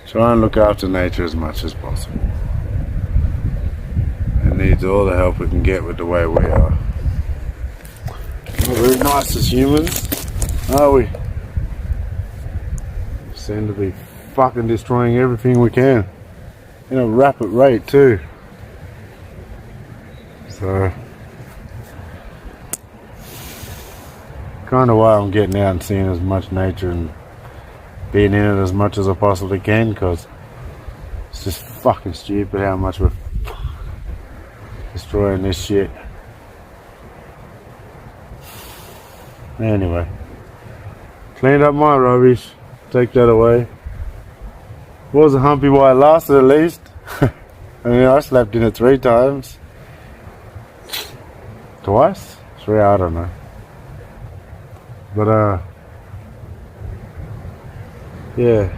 Try and look after nature as much as possible. It needs all the help we can get with the way we are. Not very nice as humans, are we? Seem to be fucking destroying everything we can. In a rapid rate too. So kind of why I'm getting out and seeing as much nature and being in it as much as I possibly can, because it's just fucking stupid how much we're destroying this shit. Anyway, cleaned up my rubbish, take that away. Was a humpy while it lasted at least. I mean, I slept in it 3 times. Twice? 3, I don't know. But yeah.